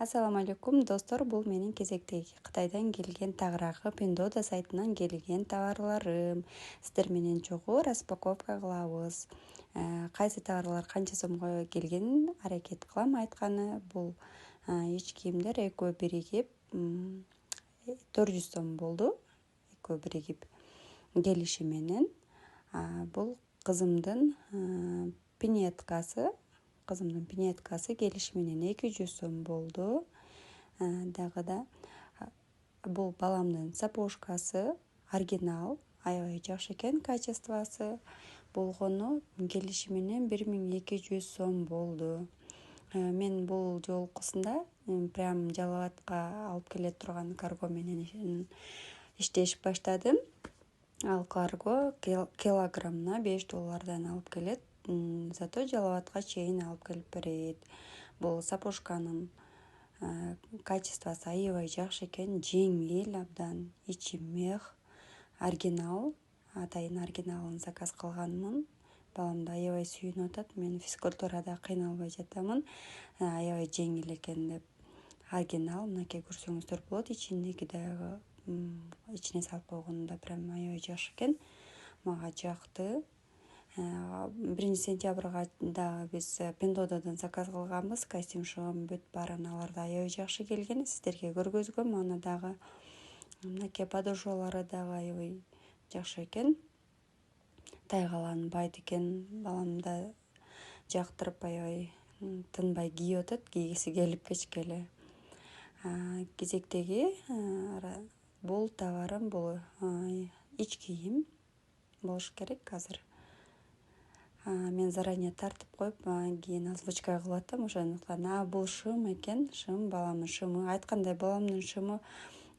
Ассаламу алейкум достор, бул менин кезектеги Кытайдан келген тагыраагы Pinduoduo сайтынан келген товарларым. Сиздер менен чогуу распаковка кылабыз. Кайсы товарлар канча сомго келгенин аракет кылам айтканы. Бул ич кийимдер экөө биригип 400 сом болду. Экөө биригип келиши менен. Бул кызымдын пинеткасы келиши менен 200 сом болду. Дагы да бул баламдын сапожкасы оригинал, аябай жакшы экен качествосы. Болгону келиши менен 1200 сом болду. Мен бул жолкусунда прям Жалал Абадка алып келе турган карго менен иштешип баштадым. Ал карго килограммына $5 алып келет. Зато Жалал Абадка чейин алып келип берет. Бул сапожканын качествосы аябай жакшы экен, жеңил абдан, ичи мех, оригинал, атайын оригиналын заказ кылганмын. Баламды аябай сүйүнүп атат, мен физкультурада кыйналбай жатамын, аябай жеңил экен деп. Оригинал, мынакей көрсөңүздөр болот, ичиндеги дагы ичине салып койгонунда прям аябай жакшы экен. Мага жакты. 1-сентябрга дагы биз Pinduoduoдан заказ кылганбыз. Костюм шыгым бүт баарын алар да аябай жакшы келген. Сиздерге көргөзгөм. Аны дагы мынакей подошвалары дагы аябай жакшы экен. Тайгаланын байт экен. Балам да жактырып аябай тынбай кийип атат, кийгиси келип кечкеле. Кезектеги бул товарым, бул ич кийим болуш керек азыр. Мен заранее тартып коюп, кийин озвучка кылып атам, ошондуктан бул шым экен, шым, баламдын шымы. Айткандай, баламдын шымы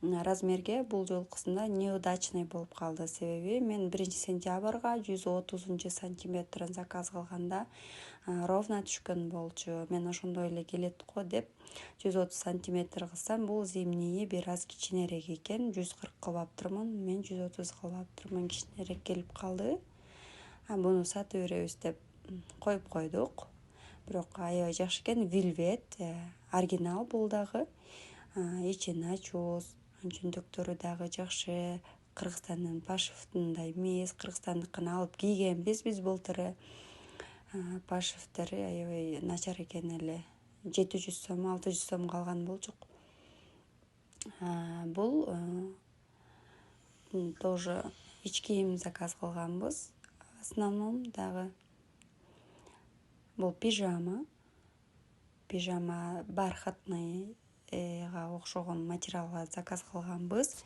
размерге бул жолкусунда неудачный болуп калды. Себеби мен 1-сентябрга 130 сантиметрин заказ кылганда ровно түшкөн болчу. Мен ошондой эле келет го деп 130 сантиметр кылсам, бул зимнийи бир аз кичинерээк экен. 140 кылбаптырмын, мен 130 кылбаптырмын, кичинерээк келип калды. Буну сатып беребиз деп коюп койдук. Бирок аябай жакшы экен, вельвет, оригинал бул дагы. Ичи начос, жүндүктөрү дагы жакшы. Кыргызстандын пашевтундай эмес, кыргызстандыкын алып кийгенбиз биз былтыр. Пашевтери аябай начар экен эле. 700 сом, 600 сом калган болчук. Бул тоже ич кийим заказ кылганбыз. В основном дагы бул пижама бархатныйга окшогон материалга заказ кылганбыз.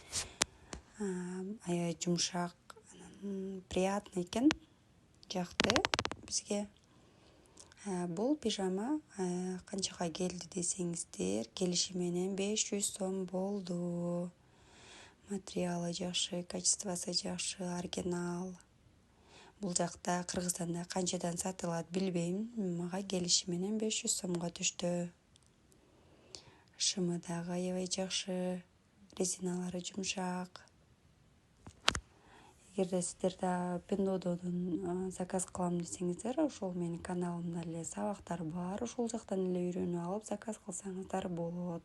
Аябай жумшак, приятный экен, жакты бизге. Бул пижама канчага келди десеңиздер, келиши менен 500 сом болду. Материалы жакшы, качествосы жакшы, оригинал. Бул жакта Кыргызстанда канчадан сатылат билбейм, мага келиши менен 500 сомго түштү. Шымы дагы аябай жакшы, резиналары жумшак. Эгерде сиздер да Pinduoduoдан заказ кылам десеңиздер, ошол менин каналымда эле сабактар бар, ошол жактан эле үйрөнүп алып заказ кылсаңыздар болот.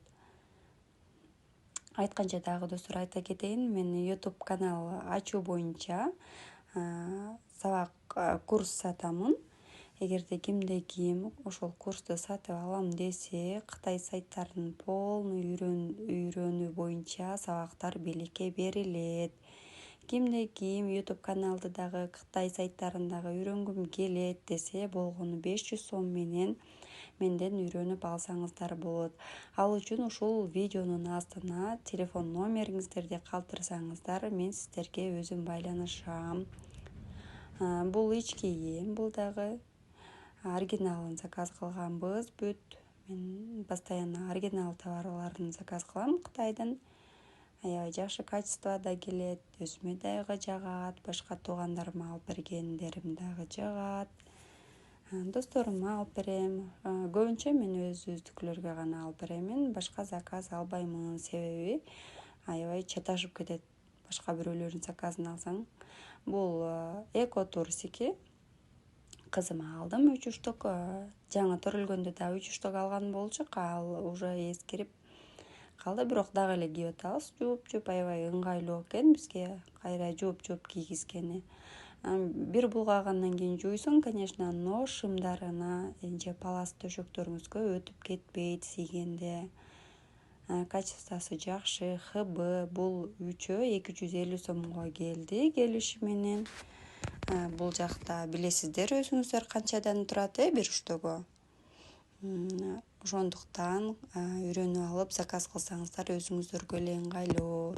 Айтканча дагы достор айта кетейин, мен YouTube канал ачуу боюнча сабак курс сатамын. Эгерде кимде ким ошол курсту сатып алам десе, Кытай сайттарынын полный үйрөнүү боюнча сабактар бийликке берилет. Кимде ким YouTube каналды дагы Кытай сайттарындагы үйрөнгүм келет десе, болгону 500 сом менен менден үйрөнүп алсаңыздар болот. Ал үчүн ушул видеонун астына телефон номериңиздерди калтырсаңыздар, мен сиздерге өзүм байланышам. Бул ич кийим, бул дагы оригиналын заказ кылганбыз бүт. Мен постоянно оригинал товарларын заказ кылам Кытайдан. Аябай жакшы качествода келет, өзүмө дагы жагат, башка туугандарыма алып бергендерим дагы жагат. Досторума алып берем. Көбүнчө мен өздүкүлөргө гана алып беремин, башка заказ албаймын. Себеби аябай чаташып кетет башка бирөөлөрдүн заказын алсаң. Бул эко турсики, кызыма алдым 3 штук. Жаңы төрөлгөндө да 3 штук алган болчук, ал уже эскирип калды, бирок дагы эле кийип атабыз. Жууп аябай ыңгайлуу экен бизге кайра жууп кийгизгени. Бир булгагандан кийин жуйсуң, конечно, но шымдарына же палас төшөктөрүңүзгө өтүп кетпейт сийгенде. Качествосу жакшы. ХБ бул 3-ө 250 сомго келди келиши менен. Бул жакта билесиздер өзүңүздөр канчадан турат бир штугу. Ошондуктан үйрөнүп алып заказ кылсаңыздар өзүңүздөргө эле ыңгайлуу.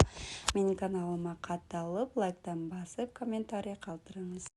Менин каналыма катталып, лайктан басып, комментарий калтырыңыз.